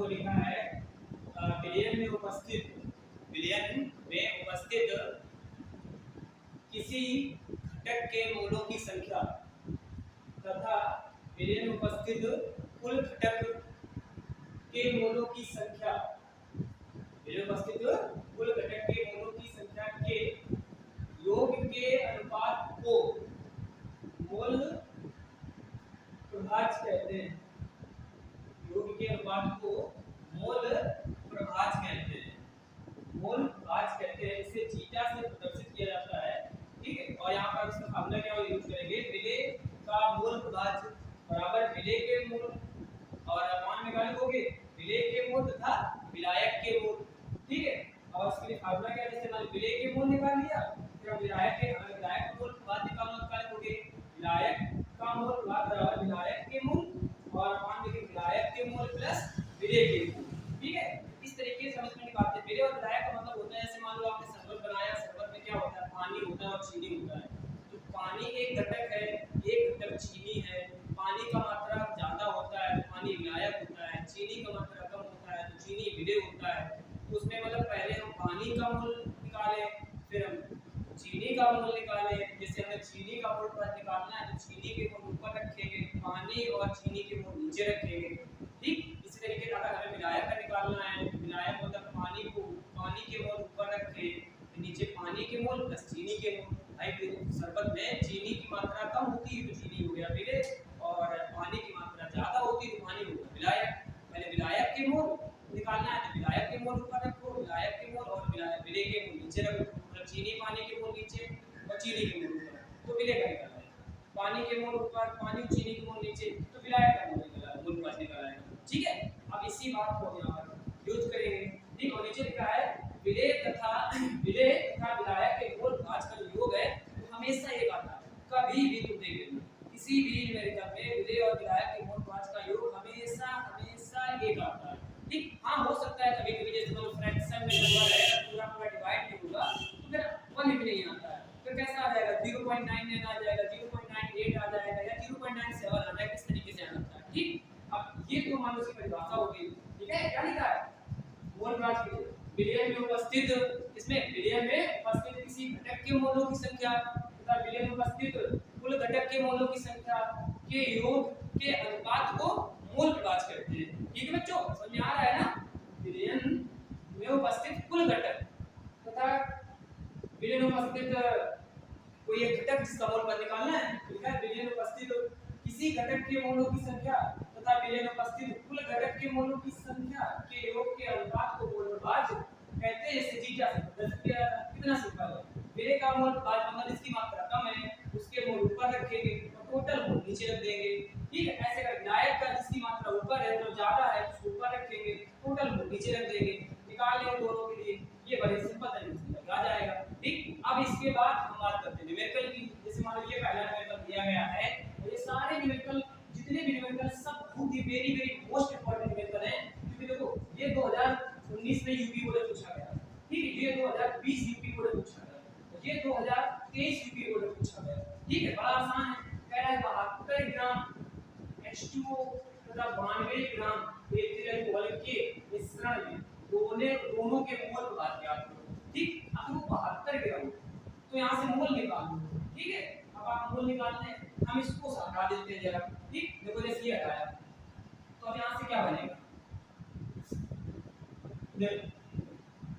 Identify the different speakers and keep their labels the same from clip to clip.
Speaker 1: आपको लिखा है विलयन में उपस्थित किसी घटक के मोलों की संख्या तथा विलयन में उपस्थित कुल घटक के मोलों की संख्या, विलयन में उपस्थित कुल घटक के मोलों की संख्या के योग के अनुपात को मोल प्रभाज कहते हैं। योग के अनुपात को मोल प्रभाज कहते हैं। मोल प्रभाज कहते हैं, इसे जीटा से प्रदर्शित किया जाता है। ठीक है, और यहाँ पर इसका फार्मूला क्या यूज करेंगे, विलेय का मोल प्रभाज बराबर विलेय के मोल, और मान निकालोगे विलेय के मोल तथा विलायक के मोल। ठीक है, और इसके लिए फार्मूला क्या है, जैसे मान विलेय के मोल निकाल लिया, फिर हम विलायक का मोल प्रभाज निकालोगे विलायक का मोल प्रभाज बराबर विलायक के मोल, और मान लीजिए विलायक के मोल प्लस विलेय के मोल। ठीक है, इस तरीके से समझ में निकालते हैं। विलेय और विलायक का मतलब होता है, जैसे मान लो आपने शरबत बनाया, शरबत में क्या होता है, पानी होता है और चीनी होता है। तो पानी एक घटक है, एक घटक चीनी है। पानी का मात्रा ज्यादा होता है तो पानी विलायक होता है, चीनी का मात्रा कम होता है तो चीनी विलेय होता है। तो उसमें मतलब पहले हम पानी का मोल निकालें, फिर हम चीनी का मोल निकालें। जैसे हमें चीनी का मोल पर निकालना है तो चीनी के मोल ऊपर रखेंगे, पानी और चीनी के मोल नीचे रखेंगे। ठीक, इसी तरीके से अगर हमें विलायक का निकालना है, विलायक मतलब पानी के मोल ऊपर रखे, नीचे पानी के मोल प्लस चीनी के मोल। भाई शरबत में चीनी की मात्रा कम होती है तो चीनी हो गया विलेय, और पानी की मात्रा ज्यादा होती है तो पानी हो गया विलायक। पहले विलायक के मोल निकालना है तो विलायक के मोल ऊपर रखो, विलायक के मोल और विलेय के मोल नीचे रखो। मतलब चीनी पानी के मोल नीचे और चीनी के मोल ऊपर, तो विलेय का निकाला है। पानी के मोल ऊपर, पानी और चीनी के मोल नीचे, तो विलायक का मोल निकाला है, मोल पास निकाला है। ठीक है, अब इसी बात को यहाँ पर यूज करेंगे। ठीक, और नीचे लिखा है विलेय तथा विलायक के मोल भाज का जो योग है वो हमेशा एक आता है। कभी भी तुम देख लेना, किसी भी न्यूमेरिकल में विलेय और विलायक के मोल भाज का योग हमेशा एक आता है। ठीक, हाँ हो सकता है कभी कभी जैसे मतलब फ्रैक्शन में नंबर है पूरा पूरा डिवाइड नहीं होगा तो फिर 1 भी नहीं आता है, फिर कैसा आ जाएगा 0.99 आ जाएगा, 0.98 आ जाएगा या 0.97 आ जाएगा, इस तरीके से आ जाता है। ठीक, अब ये तो मान लो इसकी परिभाषा हो गई। ठीक है, क्या लिखा है, मोल भाज के लिए विलयन में उपस्थित, इसमें विलयन में उपस्थित किसी घटक के मोलों की संख्या तथा विलयन में उपस्थित कुल घटक के मोलों की संख्या के योग के अनुपात को मोल प्रभाज कहते हैं। ठीक है बच्चों, समझ में आ रहा है ना। विलयन में उपस्थित कुल घटक तथा विलयन में उपस्थित कोई एक घटक जिसका मोल पता निकालना है, लिखा है विलयन में उपस्थित किसी घटक के मोलों की संख्या तथा विलयन में उपस्थित कुल घटक के मोलों की संख्या के योग के अनुपात को मोल प्रभाज कहते हैं। इसे जीटा से प्रदर्शित किया जाता है। कितना सिंपल है, विलेय का मोल प्रभाज मतलब इसकी मात्रा कम है, उसके मोल ऊपर रखेंगे और टोटल मोल नीचे रख देंगे। ठीक है, ऐसे कर विलायक का जिसकी मात्रा ऊपर है तो ज्यादा है उसको ऊपर रखेंगे, टोटल मोल नीचे रख देंगे। निकाल लेंगे दोनों के लिए, ये बड़े सिंपल तरीके से आ जाएगा। ठीक, अब इसके बाद हम बात करते हैं न्यूमेरिकल की। जैसे मान लो ये पहला न्यूमेरिकल दिया गया है, तो ये सारे न्यूमेरिकल जितने भी न्यूमेरिकल सब बहुत ही वेरी मोस्ट इंपॉर्टेंट न्यूमेरिकल हैं, क्योंकि देखो ये 2019 में यूपी बोर्ड में पूछा गया। ठीक है, ये 2020 यूपी बोर्ड में पूछा गया, ये 2023 यूपी बोर्ड में पूछा गया। ठीक है, बड़ा आसान है, कह रहा है 72 ग्राम H2O तथा 92 ग्राम एथिल अल्कोहल के मिश्रण में दोनों के मोल प्रभाज ज्ञात करो। ठीक, अब वो 72 ग्राम तो यहाँ से मोल निकाल लो। ठीक है, अब आप मोल निकालने हम इसको हटा देते हैं जरा। ठीक, देखो जैसे ये हटाया तो अब यहाँ से क्या बनेगा, देखो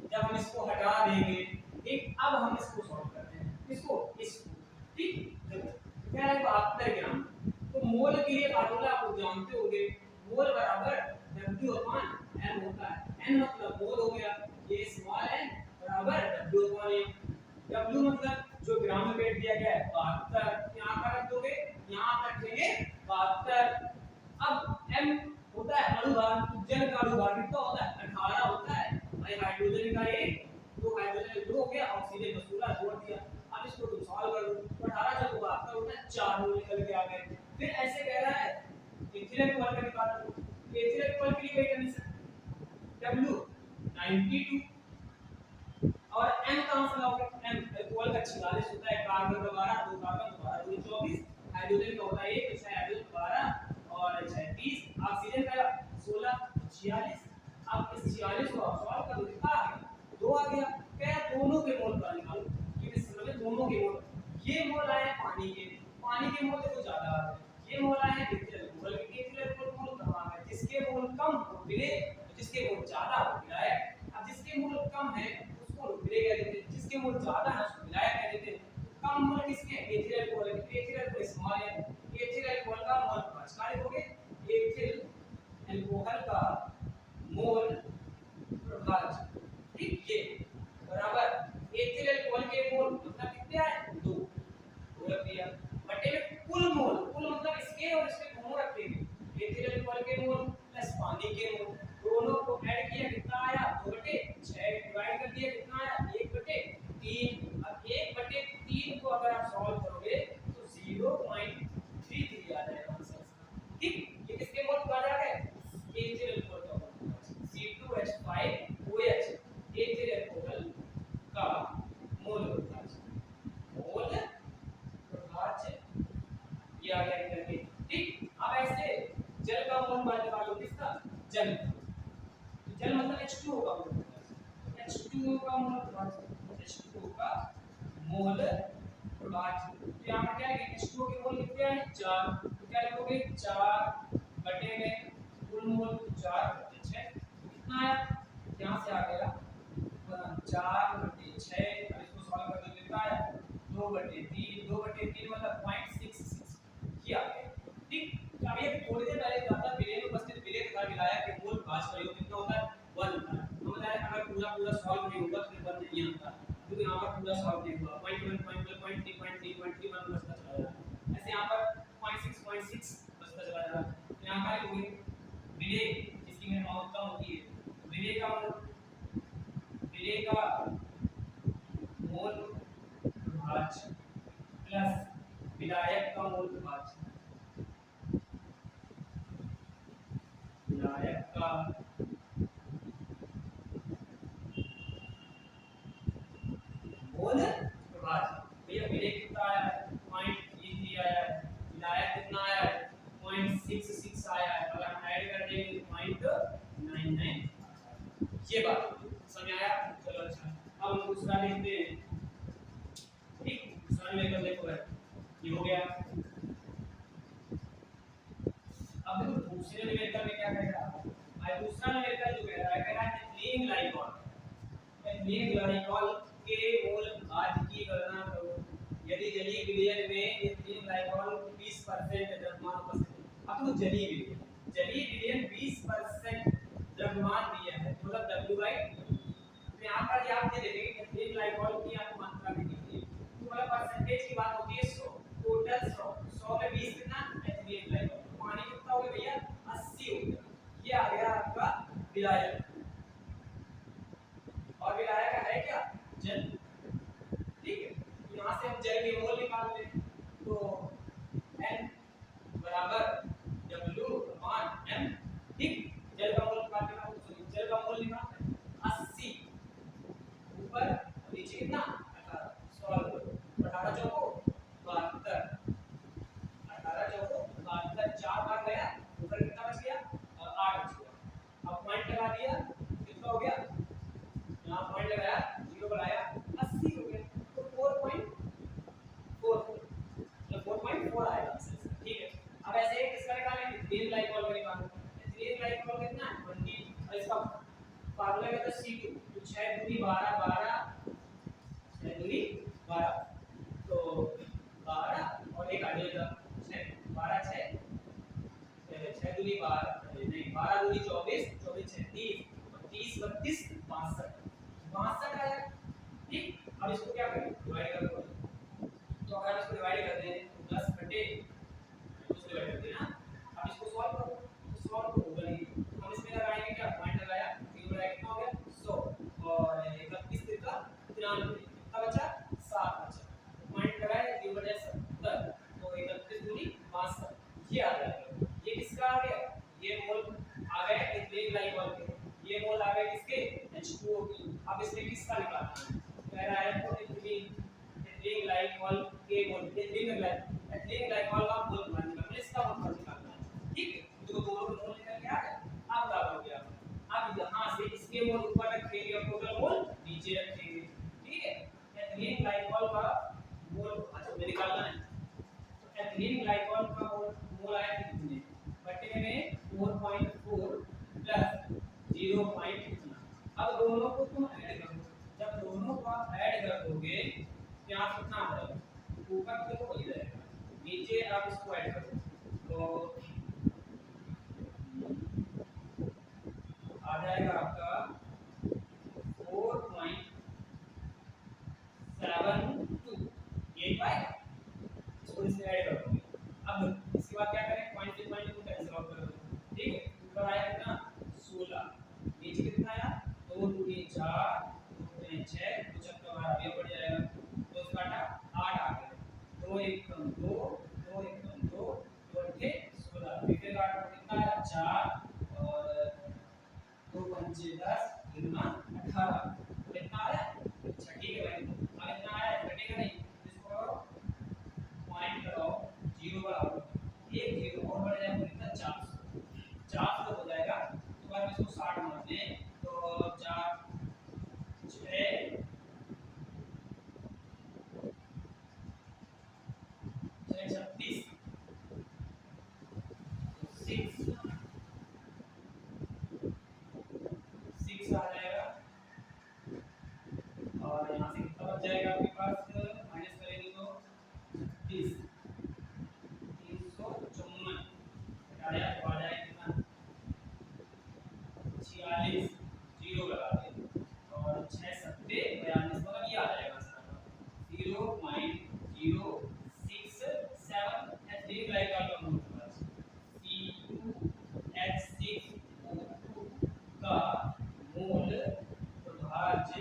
Speaker 1: जब हम इसको हटा देंगे, ठीक, अब हम इसको सॉल्व करते हैं, इसको। ठीक, देखो क्या है 72 ग्राम, तो मोल के लिए फार्मूला आप जानते होंगे, मोल बराबर W/M होता है। N मतलब मोल हो गया, ये स्मॉल n बराबर W/M। W मतलब जो ग्राम में वेट दिया गया है 72, यहाँ पर रख दोगे, यहाँ पर रखेंगे 72। अब M होता है अणुभार, जल का अणुभार कितना होता है 18 होता है। भाई हाइड्रोजन का 1, 2 हाइड्रोजन 2 हो गया, ऑक्सीजन का 16 जोड़ दिया। अब इसको तुम सॉल्व कर लो, 18 जब 72 होता है 4 मोल निकल के आ गए। फिर ऐसे कह रहा है एथिल अल्कोहल का निकाल लो, एथिल अल्कोहल के लिए कोई कंडीशन W 92 और M कहां से लाओगे, M अल्कोहल का 46 होता है, कार्बन का 12, 2 कार्बन 12 2 24, हाइड्रोजन का होता है 1, 6 हाइड्रोजन 12 और 6 30, ऑक्सीजन का 16 46 अब इस 46 को आप सॉल्व कर दो, कितना आ गया 2 आ गया। क्या दोनों के मोल का निकालो, ये इस मतलब दोनों के मोल, ये मोल आए पानी के मोल देखो ज्यादा आ गए, ये मोल आए एथिल अल्कोहल के, एथिल अल्कोहल मोल कम आ गए, जिसके मोल कम हो मिले, जिसके मोल ज्यादा हो मिलाए। अब जिसके मोल कम है उसको मिले कह देते हैं, जिसके मोल ज्यादा है उसको मिलाया कह देते हैं। कम मोल किसके, एथिल अल्कोहल के, एथिल अल्कोहल स्मॉल है, एथिल अल्कोहल का मोल 5 का लिखोगे, एथिल अल्कोहल का मोल प्रभाज, ठीक ये बराबर एथिल अल्कोहल के मोल मतलब कितने आए 2 रख दिया, बटे में कुल मोल, कुल मतलब इसके और इसके दोनों रख देंगे, एथिल अल्कोहल के मोल प्लस पानी के मोल, दोनों को ऐड किया कितना आया 2/6, डिवाइड कर दिया कितना आया 1/3। अब 1/3 को अगर आप सॉल्व करोगे तो 0.33 आ जाएगा आंसर, ठीक। ये किसके मोल का आ जाएगा, एथिल अल्कोहल का मोल, C2H5OH एथिल अल्कोहल का मोल प्रभाज, मोल प्रभाज ये आ गया करके, ठीक। अब ऐसे जल का मोल बात निकालो, किसका, जल, जल मतलब H2O का मोल, H2O का मोल प्रभाज, H2O का मोल प्रभाज, तो यहां पर क्या है H2O के मोल कितने हैं 4, तो क्या लिखोगे 4 बटे में कुल मोल 4/6, कितना आया यहां से आ गया 4/6, अब इसको सॉल्व कर दो कितना आया 2/3, 2/3 मतलब 0.66 ये आ गया, ठीक। अब ये थोड़ी देर पहले ज्यादा विलेय में उपस्थित विलेय तथा विलायक के मोल भाज प्रयोग कितना होता है 1 होता है। हम बताया अगर पूरा सॉल्व नहीं होगा तो फिर 1 नहीं आता, क्योंकि यहां पर पूरा सॉल्व नहीं हुआ 0.1 0.3 0.3 बचता चला जा रहा है, ऐसे यहां पर 0.6 बचता चला जा रहा है। यहां पर लिखोगे विलेय जिसकी में मात्रा कम होती है, विलेय का मोल प्रभाज प्लस विलायक का मोल प्रभाज, विलायक का मोल प्रभाज, भैया विलेय कितना आया है 0.33 आया है, विलायक कितना आया है 0.66 आया है, अगर हम ऐड कर देंगे तो 0.99, ये बात समझ आया। चलो अच्छा अब हम दूसरा देखते हैं, ठीक। दूसरा लेकर देखो ये हो गया। अब देखो दूसरे न्यूमेरिकल में क्या कह रहा है, भाई दूसरा न्यूमेरिकल जो कह रहा है एथिलीन ग्लाइकॉल, एथिलीन ग्लाइकॉल के मोल भाज की गणना करो यदि जलीय विलयन में एथिलीन ग्लाइकॉल 20% द्रव्यमान उपस्थित है। अब तो जलीय विलयन 20% द्रव्यमान दिया है, मतलब W/T, तो यहां पर आप ये देखेंगे एथिलीन ग्लाइकॉल की आपको मात्रा दी गई है, तो मतलब परसेंटेज की बात होती है 100, टोटल 100 में 20 कितना एथिलीन ग्लाइकॉल, पानी कितना हो गया भैया 80 हो गया, ये आ गया आपका विलायक, और विलायक है क्या जल, ठीक है। यहां से हम जल के मोल निकाल लें तो N बराबर W/M, ठीक। जल का मोल निकालने का जल का मोल निकालना 80 ऊपर और नीचे कितना 18, सॉल्व करो 18 चौको 72, 18 चौको 72, 4 बार गया ऊपर कितना बच गया 8 बच गया। अब पॉइंट लगा दिया कितना हो गया, यहां पॉइंट लगाया 0 बनाया 80 हो गया, तो 4.4 मतलब 4.4 आएगा आंसर, ठीक है। अब ऐसे ही किसका निकालेंगे एथिलीन ग्लाइकॉल का निकालो, एथिलीन ग्लाइकॉल कितना 20 और इसका फार्मूला क्या था C2, तो 6 दूनी 12 12 6 दूनी 12, तो 12 और एक आगे का 6 12 6 6 दूनी 12 नहीं 12 दूनी 24 24 6 30 30 32 62 आया, ठीक। अब इसको क्या करें डिवाइड कर दो, तो अगर इसको डिवाइड कर दें तो 10 बटे उसको डिवाइड कर देना, अब इसको सॉल्व करो तो सॉल्व तो होगा नहीं, तो हम इसमें लगाएंगे क्या पॉइंट लगाया 0 लगाया कितना हो गया 100 और 31 तिरका 93 कितना बचा 7 बचा, पॉइंट लगाया 0/70 तो 31 दूनी 62, ये आ गया, ये किसका आ गया, ये मोल आ गए एथिलीन ग्लाइकॉल के, ये मोल आ गए किसके H2O की। अब इसमें किसका निकालना है, कह रहा है तो एथिलीन ग्लाइकॉल के मोल, एथिलीन ग्लाइकॉल का मोल निकालना, इसका मोल निकालना है, ठीक है। तो दोनों मोल निकल के आ गए, अब क्या हो गया, अब यहां 4.4 प्लस 0 पॉइंट इतना। अब दोनों को तुम ऐड करो, जब दोनों को आप ऐड कर दोगे तो यहाँ कितना आ जाएगा, ऊपर तो वही रहेगा, नीचे आप इसको ऐड करो तो आ जाएगा आपका 4.72 ये पाएगा, इसको इसमें ऐड कर दोगे। अब इसके बाद क्या करें, पॉइंट से पॉइंट को कैंसिल आउट कर दो, ठीक है। ऊपर आया कितना 16, नीचे कितना आया 2 2 4 2 6 2 चक्का 12 ये बढ़ जाएगा, 2 काटा 8 आ गया, 2 1 2 2 1 2 2 8 16 फिर काटा कितना आया 4 और 2 5 10 कितना 18 कितना आया, अच्छा ठीक है भाई। अब इतना आया घटेगा नहीं, इसको पॉइंट लगाओ, जीरो बढ़ाओ, एक जीरो और बढ़ जाएगा कितना 400, 400 हो जाएगा। तो अगर इसको 60 मान लें तो 4 6 36 6 6 आ जाएगा और यहाँ से कितना बच जाएगा आपके पास, माइनस करेंगे तो 30 354 घटाया तो आ जाएगा कितना 46, जीरो लगा दें और 6 सत्ते 42 मतलब ये आ जाएगा सारा 0.067 एच लाइक का मूल C2H6O2 का मूल प्रभाज्य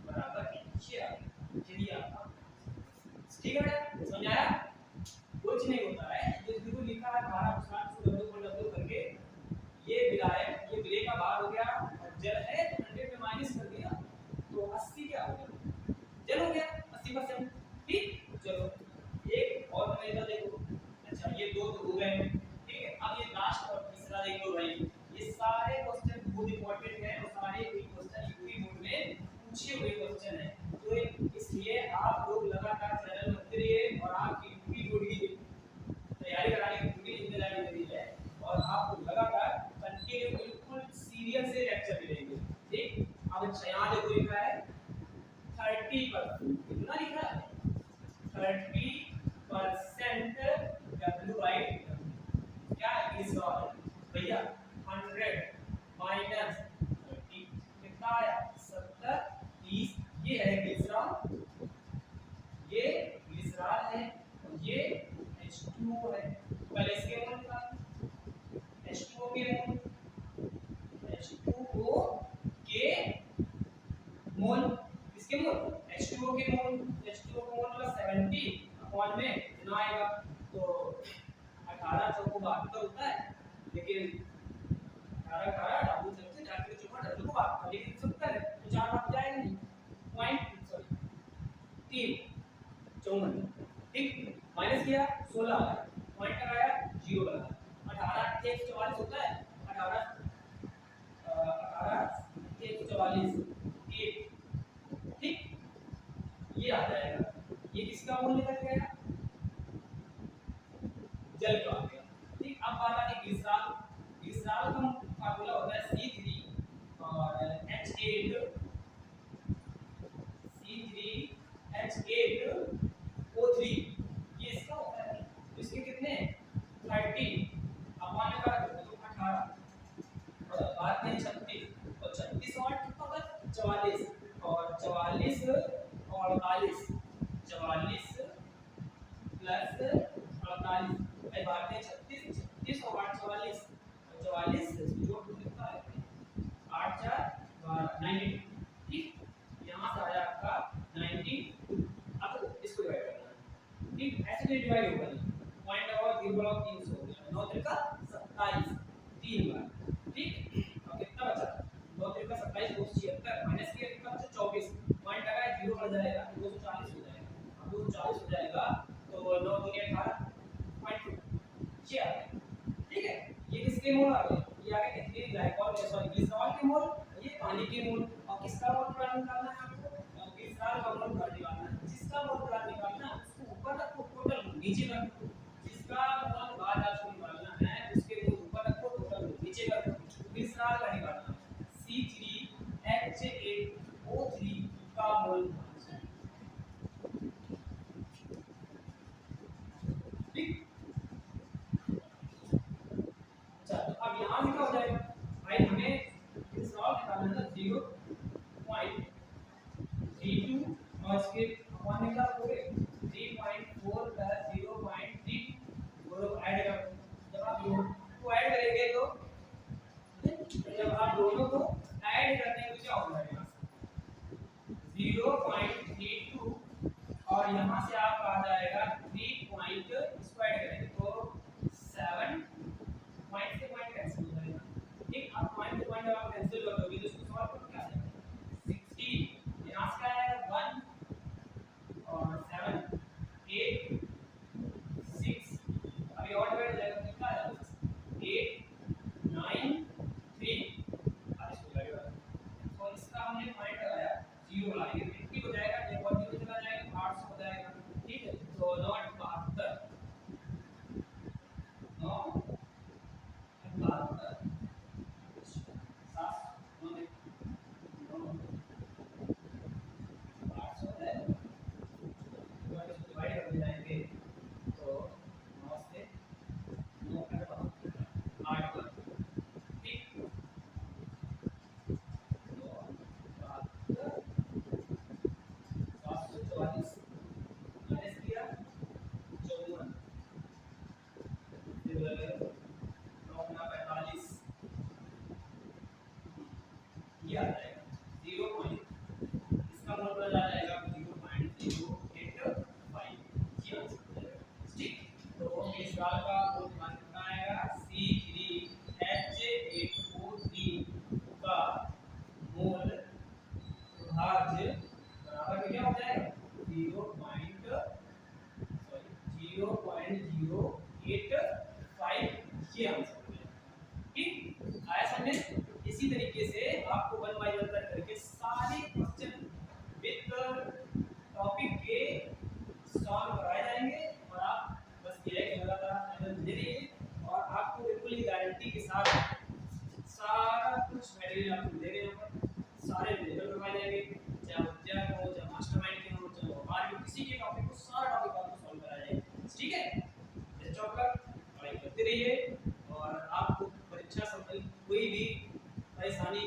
Speaker 1: बराबर 6 चलिए आपका ठीक है समझाया। कुछ नहीं होता है, जो बिल्कुल लिखा है 12 करके ये विलायक ये विलेय का भार हो गया और जल है तो 100 में माइनस कर दिया तो 80 क्या हो गया, जल हो गया 80%, ठीक। चलो एक और तरीका देखो, अच्छा ये दो तो हो गए, ठीक है। अब ये लास्ट और तीसरा देख लो भाई, ये सारे क्वेश्चन बहुत इंपॉर्टेंट है और सारे क्वेश्चन यूपी बोर्ड में पूछे हुए क्वेश्चन है, तो इसलिए आप लोग लगातार चैनल करते रहिए और आपकी यूपी बोर्ड की तैयारी कराने की पूरी जिम्मेदारी मेरी है और आपको लगातार कंटिन्यू बिल्कुल सीरियस से लेक्चर मिलेंगे, ठीक। अब यहाँ देखो लिखा है 30%, कितना लिखा है 30% W राइट क्या है इस बार भैया 100 माइनस 30 कितना आया 70 30, ये है ग्लिसरॉल, ये ग्लिसरॉल है और ये H2O है। पहले इसके मोल का H2O के मोल H2O के मोल इसके मोल H2O के मोल H2O का मोल प्लस 70 अपॉन में कितना आएगा तो 18 चौको 72 होता है, लेकिन 18 18 डाबू सबसे जाके चौका डबल को बात कर लेकिन 70 है तो 4 भाग जाएगा नहीं पॉइंट सॉरी 3 54, ठीक। माइनस किया 16 आया, पॉइंट लगाया 0 लगा, 18 के 44 होता है 18 के 44 1, ठीक। ये आ जाएगा, ये किसका मूल्य निकल गया जल का आ गया, ठीक। अब बात आती है ग्लिसरॉल, ग्लिसरॉल का फार्मूला होता है C3 और H8O3, ये इसका होता है, इसके कितने 30 अपॉन में कर दो 18 और बाद में 36 और 36 और कितना होगा 44 और 44 और 48 44 प्लस 48 भाई बाद में 36 36 और 8 44 और 44 जोड़ दो कितना है 8 4 12 92, ठीक। यहाँ से आया आपका 92, अब इसको डिवाइड करना है, ठीक। ऐसे डिवाइड होगा पॉइंट और 3 हो गया 9 3 का 27 3 बार, ठीक। अब कितना बचा 9 3 का 27 276 माइनस किया कितना बचा 24, पॉइंट लगाया 0 बढ़ जाएगा 240 हो जाएगा, अब 240 हो जाएगा तो 9 2 18 पॉइंट 6, ठीक है। ये किसके मोल आ गए, ये आ गए इथेन ग्लाइकॉल सॉरी ग्लिसरॉल के मोल, ये पानी के मोल, और किसका मोल प्रकार निकालना है आपको ग्लिसरॉल का मोल प्रकार निकालना है, जिसका मोल प्रकार निकालना है उसको ऊपर रखो टोटल नीचे रखो, जिसका मोल बाद आपको निकालना है उसके मोल ऊपर रखो टोटल से क्या हो जाएगा भाई, हमें इस सवाल निकालना है 0.32 और इसके अपॉन में क्या करोगे 3.4 प्लस 0.3 दोनों को ऐड करो। जब आप दोनों को ऐड करेंगे तो जब आप दोनों को ऐड करने में क्या हो जाएगा 0.32 और यहाँ से आपका आ जाएगा 3 पॉइंट स्क्वायर करेंगे तो 7 पॉइंट से पॉइंट कैंसिल हो जाएगा। ठीक, अब पॉइंट से पॉइंट आप कैंसिल कर दोगे तो इसको सॉल्व करो क्या आएगा 16 यहाँ से क्या आएगा 1 और 7 8 6 अभी और डिवाइड हो जाएगा तो कितना आ जाएगा 8 9 3 अब इसको लगेगा तो इसका हमने पॉइंट लगाया 0 लाएंगे 50 हो जाएगा ये और 0 चला जाएगा 800 हो जाएगा। ठीक है, तो 9 8 72 9 72 7 9 800 है डिवाइड कर जाएंगे तो 9 से 9 8 पर ठीक 9 744 माइनस किया 54 फिर 9 45 ये आ जाएगा 0 पॉइंट इसका मतलब आ जाएगा 0.085 ये आंसर हो जाएगा। ठीक, तो इस सवाल का कोड मान कितना आएगा C3H8O3 का मोल भाज्य बराबर में क्या हो जाएगा 0.085 ये आंसर हो जाएगा। ठीक, आया समझ। इसी तरीके से आपको 1 बाय 1 करके सारे क्वेश्चन विद टॉपिक के सॉल्व कराए जाएंगे और आप बस ये है कि लगातार मेहनत दे रहिए और आपको बिल्कुल ही गारंटी के साथ सारा कुछ मटेरियल आपको मिलेगा यहाँ पर सारे लेवल करवाए जाएंगे चाहे विद्या हो चाहे मास्टरमाइंड के हो चाहे हमारे किसी के टॉपिक को सारा टॉपिक आपको सॉल्व कराया जाएगा। ठीक है, बेस्ट ऑफ लक, पढ़ाई करते रहिए और आपको परीक्षा संबंधित कोई भी परेशानी